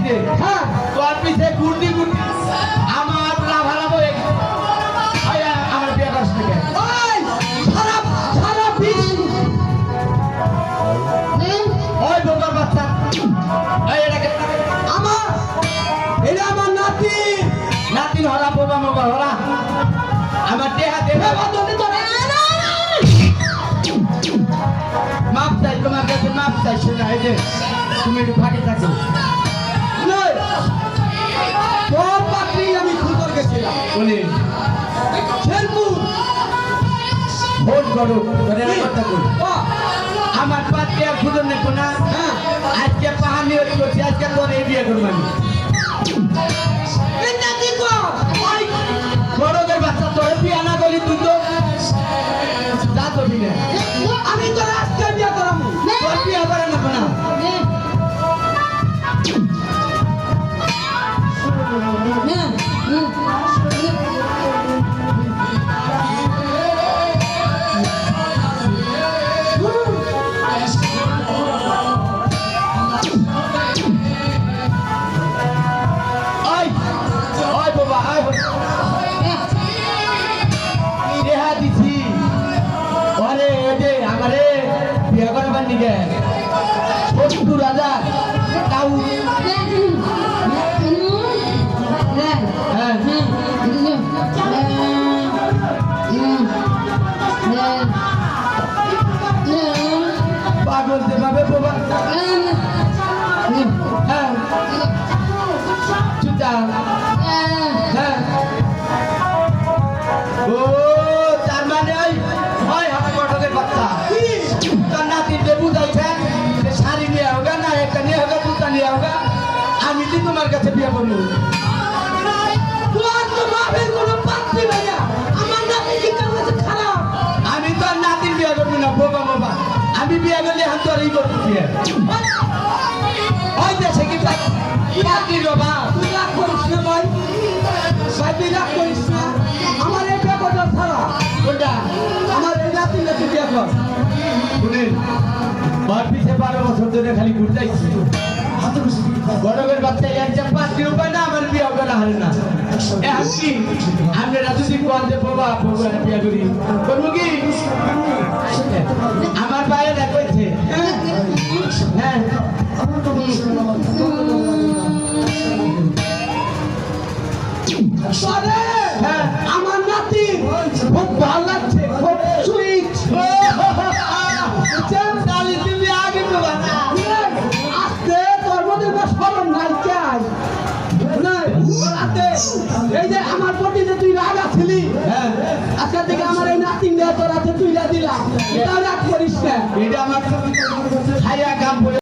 রে হ্যাঁ তোর পিছে গুড়ি গুড়ি আমার লাভ হারাবো আমার বিয়ে করার থেকে ওই সারা সারা বিশ্ব ওই বোকার বাচ্চা এই এটাকে এটা আমার নাতি নাতিন হরা বোবা মোবা হরা আমার দেহা দেবে বদলে তোরে মাপ চাই তোমার কাছে মাপ চাই শোনা এই যে তুমি একটু ফাঁকে থাকো নয় তোর পাত্রী আমি খুঁজতে গেছিলাম উনি শেরপুর ভোট করো ধরে কথা কই ও আমার পাত্রী আর খুঁজে নেবো না হ্যাঁ আজকে পাহাড়ি হয়ে করছি আজকে তোর এই বিয়ে করবো আমি এটা কি কর ওই বড়দের বাচ্চা তোর বিয়ে না করলি তুই তো যা তো বিয়ে আমি তোর আজকে বিয়ে করাবো তোর বিয়ে করে নেবো না ওই ওই বাবা ওই দেহা দিছি ওরে এদে আমারে বিয়ে করবার নিগে ৭০,০০০ তাও হ্যাঁ পাগল যেভাবে বাবা হ্যাঁ চুটা হ্যাঁ ও তার মানে ওই হয় আমার কটকের বাচ্চা তার নাতির দেবু যাইছে যে শাড়ি নিয়ে হোগা না একটা নিয়ে হোগা জুতা নিয়ে হোগা আমি তো তোমার কাছে বিয়ে করবো তোর তো বাপের কোনো পাত্রী ভাইয়া আমার নাতি কি কাছে খারাপ আমি তো আর নাতির বিয়ে করবো না বাবা বাবা আমি বিয়ে করলে হাত তোর এই করবো বিয়ে ওই দেশে কি পাত্রী বাবা তুই রাগ করিস না ভাই ভাই তুই রাগ করিস না আমার এই বিয়ে করতে ছাড়া কোনটা আমার এই নাতি নাতি বিয়ে কর শুনেন মার পিছে 12 বছর ধরে খালি ঘুরতেছি বড়বের বাচ্চা একজন পাত্রী উপায় না আমার বিয়ে হবে না হারে না এখন কি আমরা যদি কোয়ান্তে বাবা বাবা বিয়ে করি করবো কি আমার বাইরে না কইছে হ্যাঁ আরে হ্যাঁ আমার নাতি খুব ভালো লাগছে খুব সুইট তাহলে তুমি আগে তো বানা আজকে তোর মধ্যে বেশ ফলন নাই চাই এই যে আমার প্রতি যে তুই রাগ আছিলি হ্যাঁ আজকে থেকে আমার এই নাতি তোর হাতে তুইলা দিলাম এটা রাগ করিস না এটা আমার